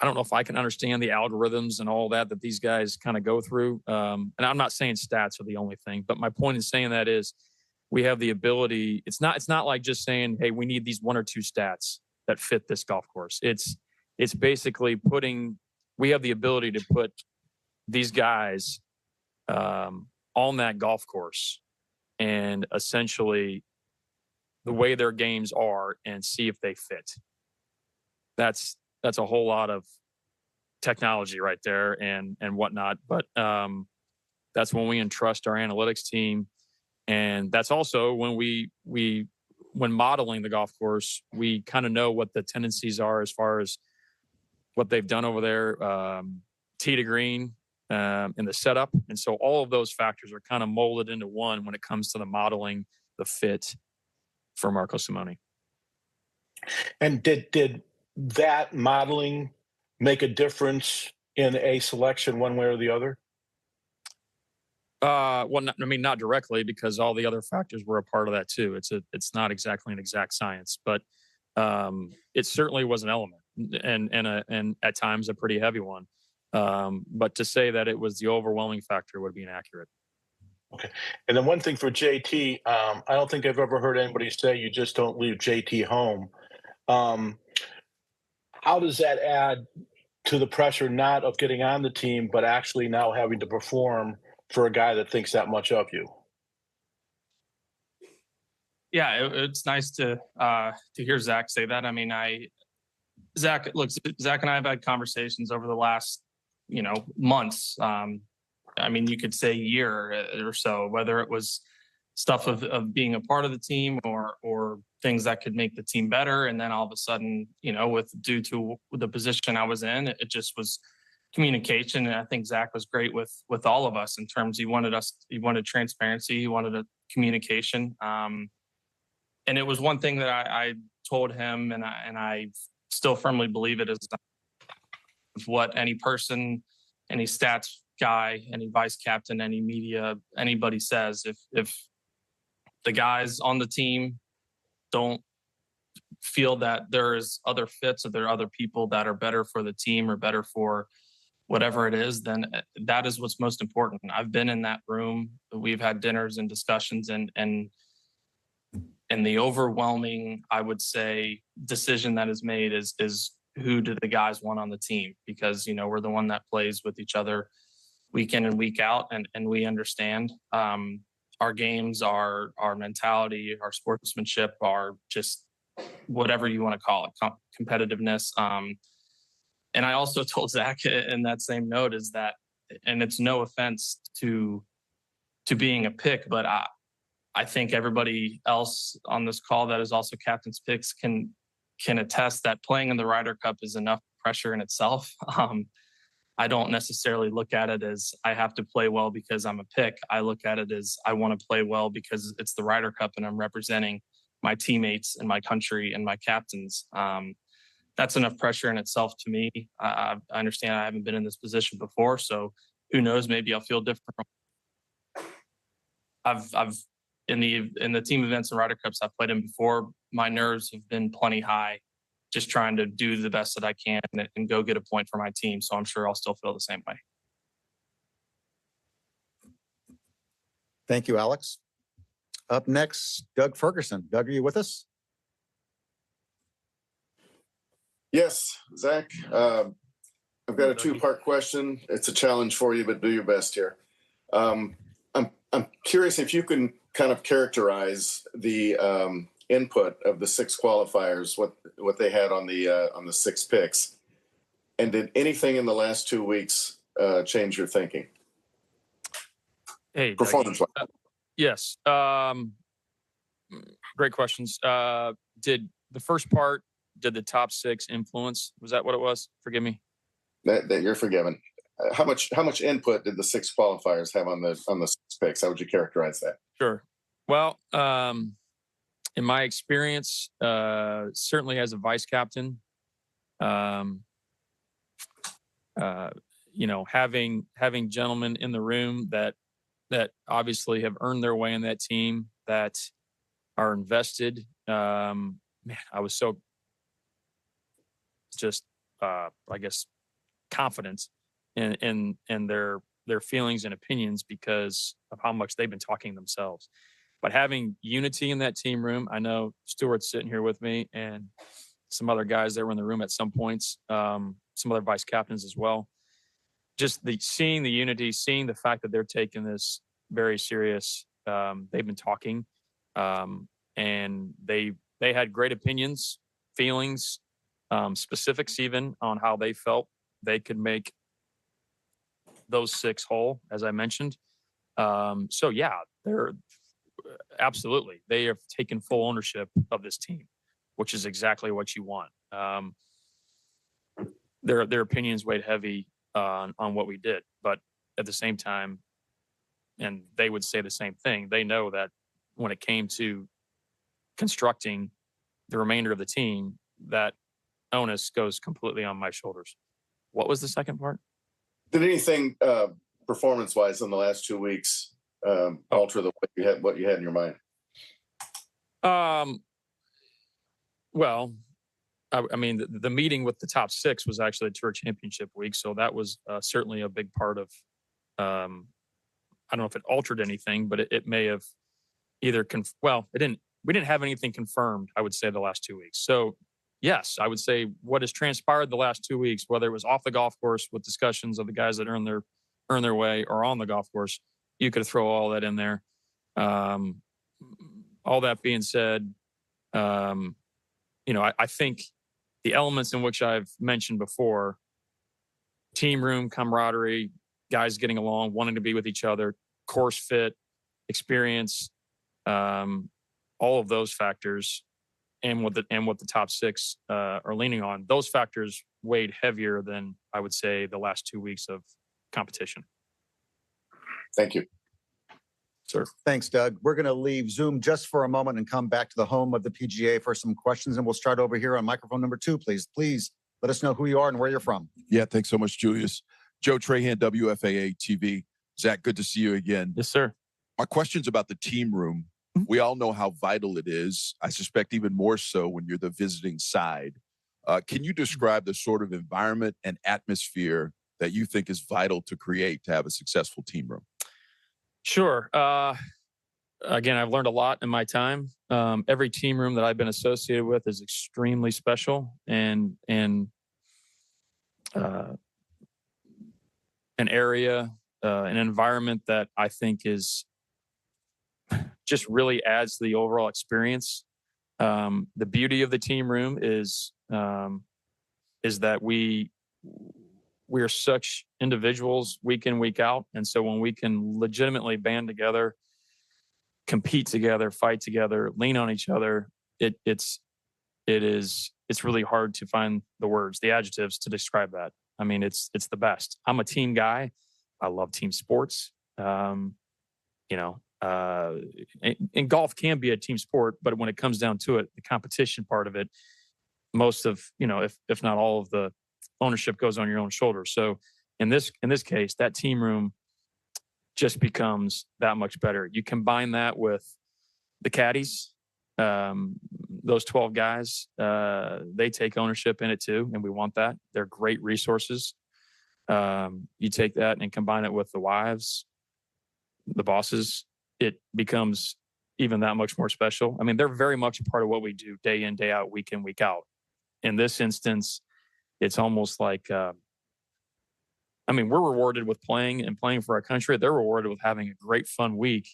don't know if I can understand the algorithms and all that these guys kind of go through. And I'm not saying stats are the only thing, but my point in saying that is we have the ability. It's not like just saying, hey, we need these one or two stats that fit this golf course. It's basically we have the ability to put these guys on that golf course and essentially the way their games are and see if they fit. That's a whole lot of technology right there and whatnot. But that's when we entrust our analytics team. And that's also when when modeling the golf course, we kind of know what the tendencies are as far as what they've done over there, tee to green, in the setup. And so all of those factors are kind of molded into one when it comes to the modeling, the fit for Marco Simone. And did that modeling make a difference in a selection one way or the other? Not directly, because all the other factors were a part of that too. It's not exactly an exact science, but it certainly was an element, and at times a pretty heavy one. But to say that it was the overwhelming factor would be inaccurate. Okay. And then one thing for JT, I don't think I've ever heard anybody say you just don't leave JT home. How does that add to the pressure, not of getting on the team, but actually now having to perform for a guy that thinks that much of you? Yeah, it's nice to hear Zach say that. I mean, Zach and I have had conversations over the last, months. I mean, you could say year or so, whether it was stuff of being a part of the team or things that could make the team better. And then all of a sudden, due to the position I was in, it just was communication. And I think Zach was great with all of us in terms, he wanted transparency, he wanted a communication. And it was one thing that I told him, and I still firmly believe it, is what any person, any stats guy, any vice captain, any media, anybody says, if the guys on the team don't feel that there is other fits or there are other people that are better for the team or better for whatever it is, then that is what's most important. I've been in that room. We've had dinners and discussions, and the overwhelming, I would say, decision that is made is who do the guys want on the team? Because, we're the one that plays with each other week in and week out, and we understand our games, our mentality, our sportsmanship, our just whatever you want to call it, competitiveness. And I also told Zach in that same note is that, and it's no offense to being a pick, but I think everybody else on this call that is also captain's picks can attest that playing in the Ryder Cup is enough pressure in itself. I don't necessarily look at it as I have to play well because I'm a pick. I look at it as I want to play well because it's the Ryder Cup and I'm representing my teammates and my country and my captains. That's enough pressure in itself to me. I understand I haven't been in this position before, so who knows? Maybe I'll feel different. I've in the team events and Ryder Cups I've played in before, my nerves have been plenty high, just trying to do the best that I can and go get a point for my team. So I'm sure I'll still feel the same way. Thank you, Alex. Up next, Doug Ferguson. Doug, are you with us? Yes, Zach. I've got a two-part question. It's a challenge for you, but do your best here. I'm curious if you can kind of characterize the input of the 6 qualifiers, what they had on the 6 picks, and did anything in the last 2 weeks change your thinking? Hey, performance-wise. Yes. Great questions. Did the first part? Did the top 6 influence? Was that what it was? Forgive me. That you're forgiven. How much input did the 6 qualifiers have on the 6 picks? How would you characterize that? Sure. Well, in my experience, certainly as a vice captain, having gentlemen in the room that obviously have earned their way in that team, that are invested. Man, I was so just, I guess, confident in their feelings and opinions because of how much they've been talking themselves. But having unity in that team room, I know Stuart's sitting here with me and some other guys that were in the room at some points, some other vice captains as well. Just seeing the unity, seeing the fact that they're taking this very serious. They've been talking, and they had great opinions, feelings, specifics even on how they felt they could make those 6 whole, as I mentioned. So yeah, they're absolutely, they have taken full ownership of this team, which is exactly what you want. Their opinions weighed heavy on what we did, but at the same time, and they would say the same thing, they know that when it came to constructing the remainder of the team, that onus goes completely on my shoulders. What was the second part? Did anything performance-wise in the last 2 weeks alter what you had in your mind? Well, I mean, the meeting with the top 6 was actually a tour championship week, so that was certainly a big part of. I don't know if it altered anything, but it may have either. It didn't. We didn't have anything confirmed, I would say, the last 2 weeks. So, yes, I would say what has transpired the last 2 weeks, whether it was off the golf course with discussions of the guys that earn their way, or on the golf course, you could throw all that in there. All that being said, I think the elements in which I've mentioned before, team room, camaraderie, guys getting along, wanting to be with each other, course fit, experience, all of those factors, and what the top 6 are leaning on, those factors weighed heavier than I would say the last 2 weeks of competition. Thank you. Sir. Thanks, Doug. We're going to leave Zoom just for a moment and come back to the home of the PGA for some questions. And we'll start over here on microphone number 2, please. Please let us know who you are and where you're from. Yeah, thanks so much, Julius. Joe Trahan, WFAA TV. Zach, good to see you again. Yes, sir. My question's about the team room. We all know how vital it is. I suspect even more so when you're the visiting side. Can you describe the sort of environment and atmosphere that you think is vital to create to have a successful team room? Sure. Again, I've learned a lot in my time. Every team room that I've been associated with is extremely special and an area, an environment that I think is just really adds to the overall experience. The beauty of the team room is that we are such individuals week in, week out. And so when we can legitimately band together, compete together, fight together, lean on each other, it's really hard to find the words, the adjectives to describe that. I mean, it's the best. I'm a team guy. I love team sports. And golf can be a team sport, but when it comes down to it, the competition part of it, most of, if not all of the ownership goes on your own shoulders. So in this case, that team room just becomes that much better. You combine that with the caddies, those 12 guys, they take ownership in it too, and we want that. They're great resources. You take that and combine it with the wives, the bosses, it becomes even that much more special. I mean, they're very much a part of what we do day in, day out, week in, week out. In this instance, it's almost like, we're rewarded with playing for our country. They're rewarded with having a great, fun week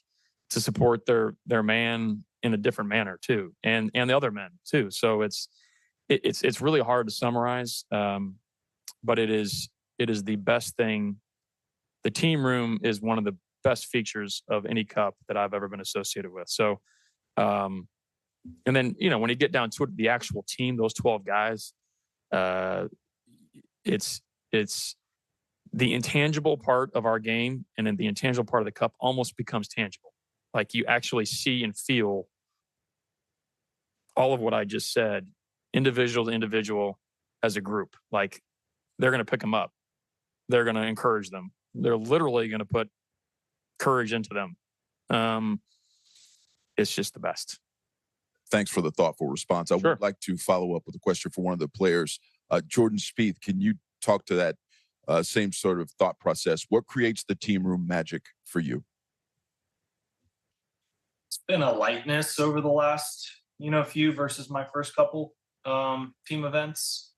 to support their man in a different manner too, and the other men too. So it's really hard to summarize, but it is the best thing. The team room is one of the best features of any cup that I've ever been associated with. So, and then, when you get down to it, the actual team, those 12 guys, it's the intangible part of our game, and then the intangible part of the cup almost becomes tangible. Like you actually see and feel all of what I just said, individual to individual as a group. Like they're going to pick them up. They're going to encourage them. They're literally going to put courage into them. It's just the best. Thanks for the thoughtful response. I would like to follow up with a question for one of the players. Jordan Spieth, can you talk to that same sort of thought process? What creates the team room magic for you? It's been a lightness over the last, few versus my first couple team events.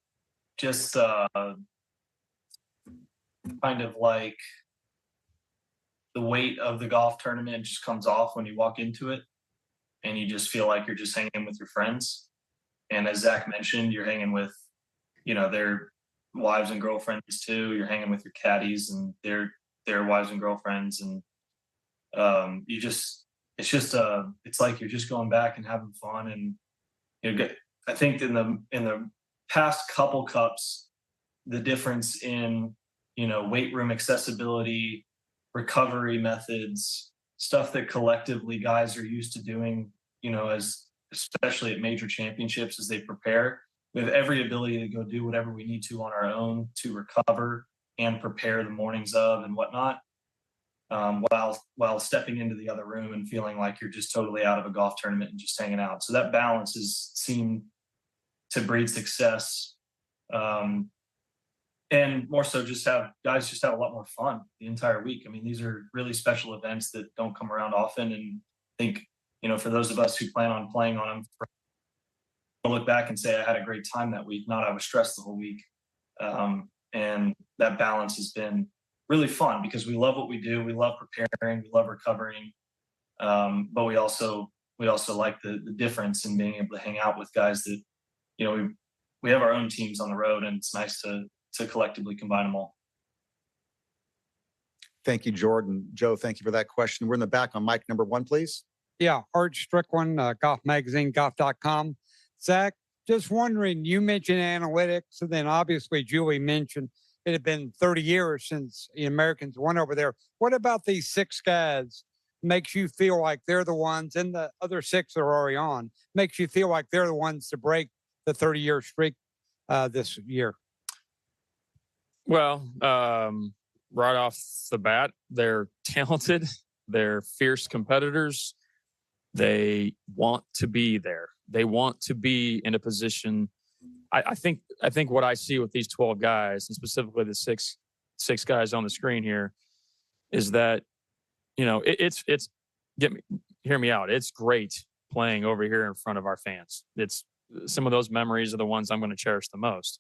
Just kind of like the weight of the golf tournament just comes off when you walk into it, and you just feel like you're just hanging with your friends. And as Zach mentioned, you're hanging with, their wives and girlfriends too. You're hanging with your caddies and their wives and girlfriends, and it's like you're just going back and having fun. And I think in the past couple cups, the difference in weight room accessibility, recovery methods, stuff that collectively guys are used to doing, especially at major championships as they prepare. We have every ability to go do whatever we need to on our own to recover and prepare the mornings of and whatnot, while stepping into the other room and feeling like you're just totally out of a golf tournament and just hanging out. So that balance has seemed to breed success. And more so guys just have a lot more fun the entire week. I mean, these are really special events that don't come around often. And I think, for those of us who plan on playing on them, I'll look back and say I had a great time that week, not I was stressed the whole week. And that balance has been really fun because we love what we do. We love preparing, we love recovering. But we also like the difference in being able to hang out with guys that, we have our own teams on the road, and it's nice to collectively combine them all. Thank you, Jordan. Joe, thank you for that question. We're in the back on mic number 1, please. Yeah, Art Strickland, Golf Magazine, golf.com. Zach, just wondering, you mentioned analytics, and then obviously Julie mentioned it had been 30 years since the Americans won over there. What about these 6 guys makes you feel like they're the ones, and the other 6 that are already on, makes you feel like they're the ones to break the 30-year streak this year? Well, right off the bat, they're talented. They're fierce competitors. They want to be there. They want to be in a position. I think what I see with these 12 guys, and specifically the six guys on the screen here, is that, hear me out. It's great playing over here in front of our fans. It's some of those memories are the ones I'm going to cherish the most.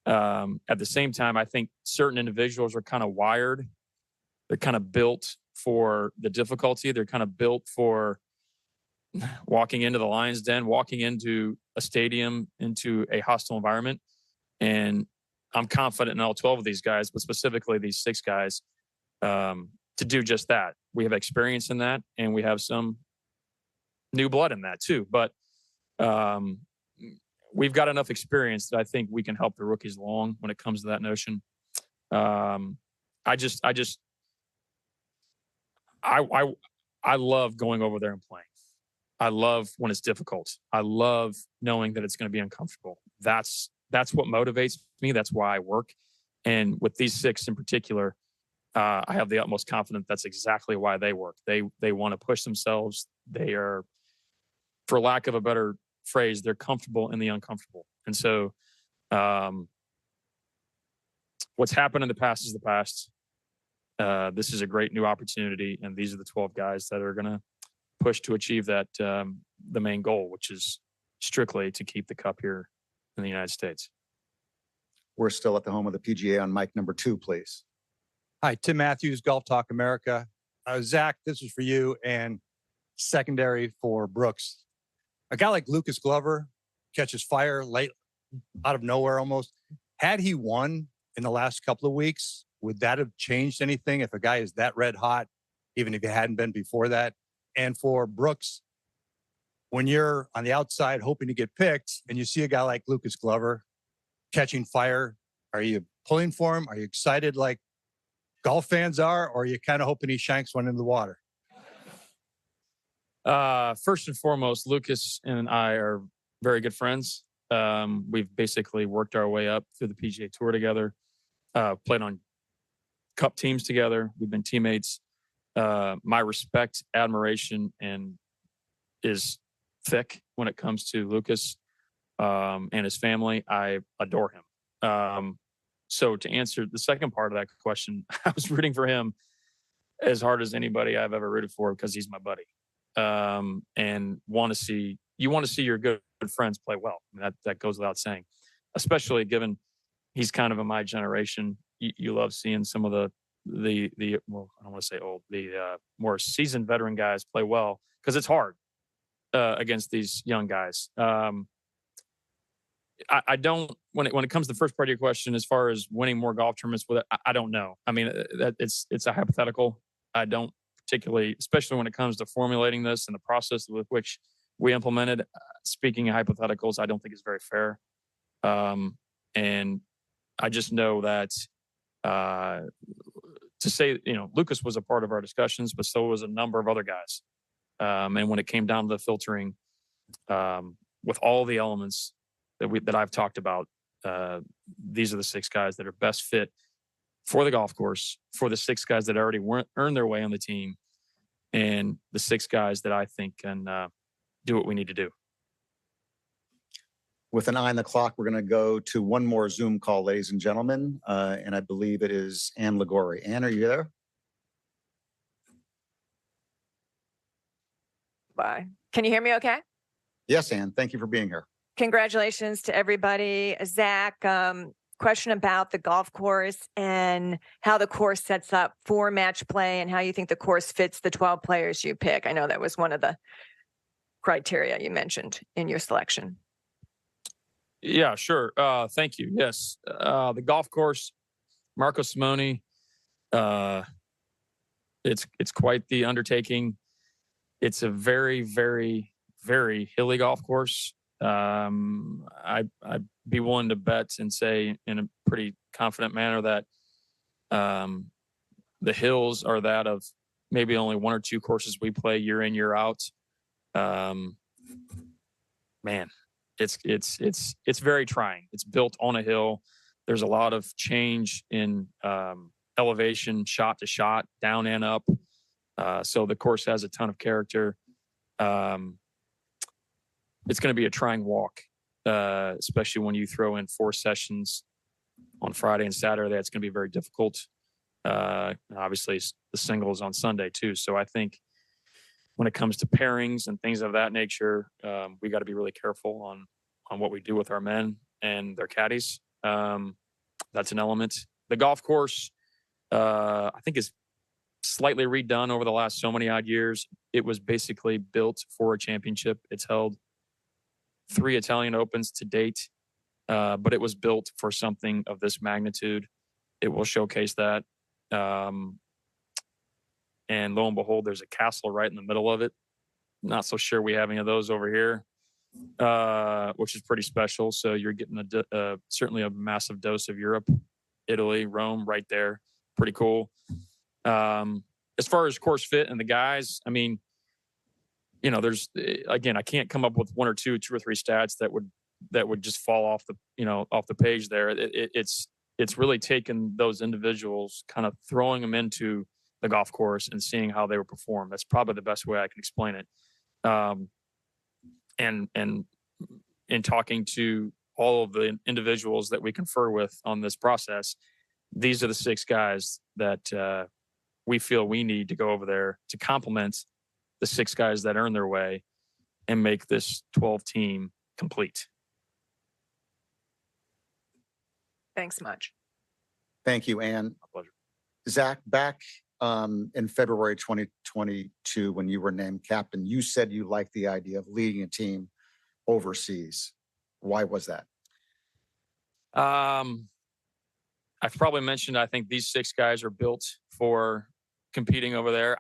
At the same time, I think certain individuals are kind of wired. They're kind of built for the difficulty. They're kind of built for walking into the lion's den, walking into a stadium, into a hostile environment. And I'm confident in all 12 of these guys, but specifically these 6 guys, to do just that. We have experience in that, and we have some new blood in that too. But we've got enough experience that I think we can help the rookies along when it comes to that notion. I love going over there and playing. I love when it's difficult. I love knowing that it's going to be uncomfortable. That's what motivates me. That's why I work. And with these 6 in particular, I have the utmost confidence that's exactly why they work. They want to push themselves. They are, for lack of a better phrase, they're comfortable in the uncomfortable. And so what's happened in the past is the past. This is a great new opportunity, and these are the 12 guys that are going to push to achieve that, the main goal, which is strictly to keep the cup here in the United States. We're still at the home of the PGA on mic number 2, please. Hi, Tim Matthews, Golf Talk America. Zach, this is for you, and secondary for Brooks. A guy like Lucas Glover catches fire late out of nowhere almost. Had he won in the last couple of weeks, would that have changed anything if a guy is that red hot, even if he hadn't been before that? And for Brooks, when you're on the outside hoping to get picked and you see a guy like Lucas Glover catching fire, are you pulling for him? Are you excited like golf fans are, or are you kind of hoping he shanks one into the water? First and foremost, Lucas and I are very good friends. We've basically worked our way up through the PGA Tour together, played on cup teams together. We've been teammates. My respect, admiration, and is thick when it comes to Lucas and his family. I adore him. So to answer the second part of that question, I was rooting for him as hard as anybody I've ever rooted for because he's my buddy. And want to see your good friends play well. I mean, that goes without saying, especially given he's kind of in my generation. You love seeing some of the well, I don't want to say old, the more seasoned veteran guys play well because it's hard against these young guys. I don't, when it comes to the first part of your question, as far as winning more golf tournaments with it, I don't know. I mean, it's a hypothetical. I don't particularly, especially when it comes to formulating this and the process with which we implemented. Speaking of hypotheticals, I don't think it's very fair. And I just know that to say, Lucas was a part of our discussions, but so was a number of other guys. And when it came down to the filtering, with all the elements that I've talked about, these are the 6 guys that are best fit for the golf course, for the 6 guys that already earned their way on the team, and the 6 guys that I think can do what we need to do. With an eye on the clock, we're going to go to one more Zoom call, ladies and gentlemen. And I believe it is Ann Ligori. Ann, are you there? Bye. Can you hear me okay? Yes, Ann. Thank you for being here. Congratulations to everybody. Zach, question about the golf course and how the course sets up for match play and how you think the course fits the 12 players you pick. I know that was one of the criteria you mentioned in your selection. Yeah, sure. Thank you. Yes. The golf course, Marco Simone, it's quite the undertaking. It's a very, very, very hilly golf course. I'd be willing to bet and say in a pretty confident manner that the hills are that of maybe only 1 or 2 courses we play year in, year out. Man, it's very trying. It's built on a hill. There's a lot of change in elevation, shot to shot, down and up. So the course has a ton of character. It's going to be a trying walk, especially when you throw in 4 sessions on Friday and Saturday. It's going to be very difficult. Obviously, the singles on Sunday too. So I think when it comes to pairings and things of that nature, we got to be really careful on what we do with our men and their caddies. That's an element. The golf course, I think, is slightly redone over the last so many odd years. It was basically built for a championship. It's held 3 Italian Opens to date, but it was built for something of this magnitude. It will showcase that. And lo and behold, there's a castle right in the middle of it. Not so sure we have any of those over here. which is pretty special. So you're getting certainly a massive dose of Europe, Italy, Rome, right there. Pretty cool. As far as course fit and the guys, I mean, you know, there's again, I can't come up with two or three stats that would just fall off the page there. It's really taken those individuals, kind of throwing them into the golf course and seeing how they would perform. That's probably the best way I can explain it. And in talking to all of the individuals that we confer with on this process, these are the 6 guys that we feel we need to go over there to complement the 6 guys that earn their way and make this 12 team complete. Thanks much. Thank you, Ann. My pleasure. Zach, back in February 2022, when you were named captain, you said you liked the idea of leading a team overseas. Why was that? I've probably mentioned, I think these 6 guys are built for competing over there.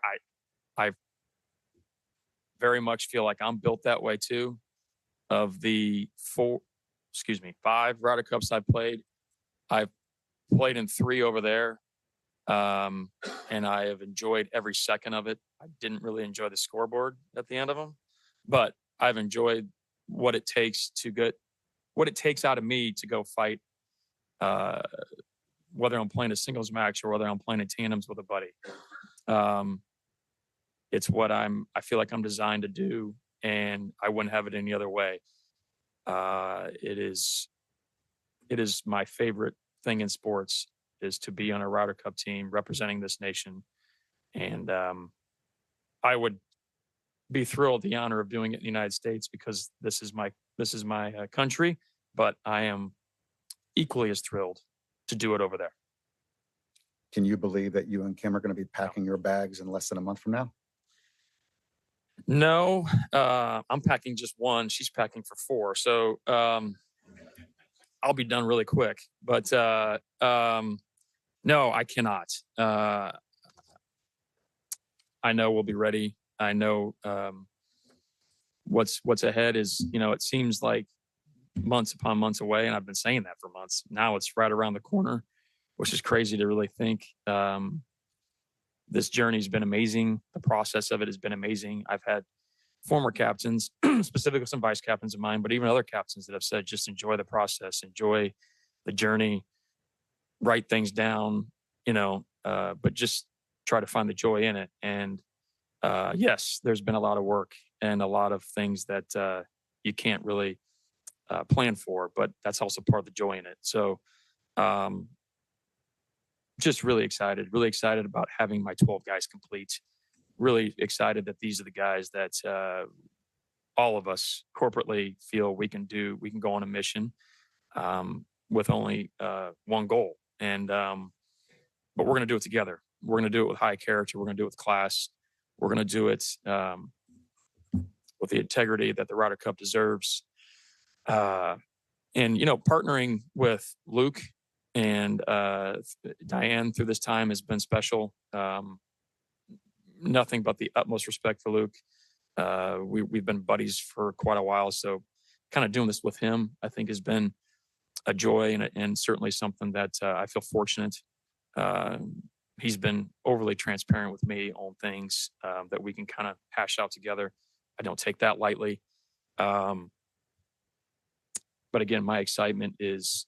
I very much feel like I'm built that way too. Of the 5 Ryder Cups I've played in 3 over there. And I have enjoyed every second of it. I didn't really enjoy the scoreboard at the end of them, but I've enjoyed what it takes out of me to go fight, whether I'm playing a singles match or whether I'm playing in tandems with a buddy. It's what I feel like I'm designed to do, and I wouldn't have it any other way. It is my favorite thing in sports, is to be on a Ryder Cup team representing this nation. And I would be thrilled the honor of doing it in the United States, because this is my country, but I am equally as thrilled to do it over there. Can you believe that you and Kim are going to be packing your bags in less than a month from now? No, I'm packing just 1. She's packing for 4. So I'll be done really quick. But no, I cannot. I know we'll be ready. I know what's ahead is, it seems like months upon months away, and I've been saying that for months. Now it's right around the corner, which is crazy to really think. This journey's been amazing. The process of it has been amazing. I've had former captains, specifically some vice captains of mine, but even other captains that have said, just enjoy the process, enjoy the journey, write things down, but just try to find the joy in it. And yes, there's been a lot of work and a lot of things that you can't really plan for, but that's also part of the joy in it. So just really excited about having my 12 guys complete. Really excited that these are the guys that all of us corporately feel we can go on a mission with only one goal. And but we're going to do it together. We're going to do it with high character. We're going to do it with class. We're going to do it with the integrity that the Ryder Cup deserves. And partnering with Luke and Diane through this time has been special. Nothing but the utmost respect for Luke. We've been buddies for quite a while, so kind of doing this with him, I think, has been a joy and certainly something that I feel fortunate. He's been overly transparent with me on things that we can kind of hash out together. I don't take that lightly. But again, my excitement is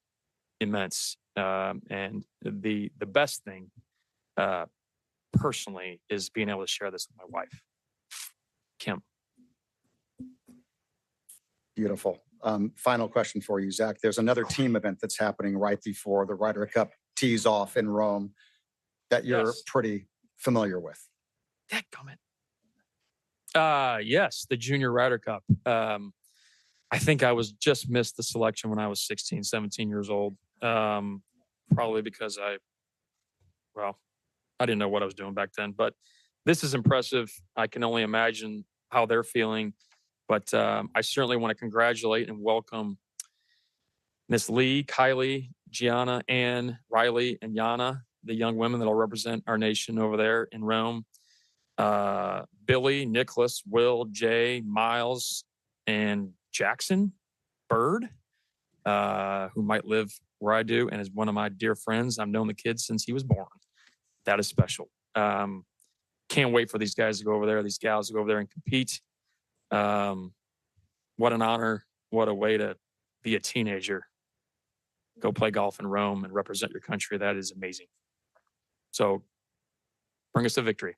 immense. And the best thing personally is being able to share this with my wife, Kim. Beautiful. Final question for you, Zach. There's another team event that's happening right before the Ryder Cup tees off in Rome that you're pretty familiar with. Yes, the Junior Ryder Cup. I think I just missed the selection when I was 16, 17 years old. Probably because I didn't know what I was doing back then, but this is impressive. I can only imagine how they're feeling, but I certainly want to congratulate and welcome Miss Lee, Kylie, Gianna, Ann, Riley, and Yana, the young women that will represent our nation over there in Rome. Billy, Nicholas, Will, Jay, Miles, and Jackson Bird, who might live where I do and is one of my dear friends. I've known the kid since he was born. That is special. Can't wait for these guys to go over there, these gals to go over there and compete. What an honor. What a way to be a teenager. Go play golf in Rome and represent your country. That is amazing. So bring us to victory.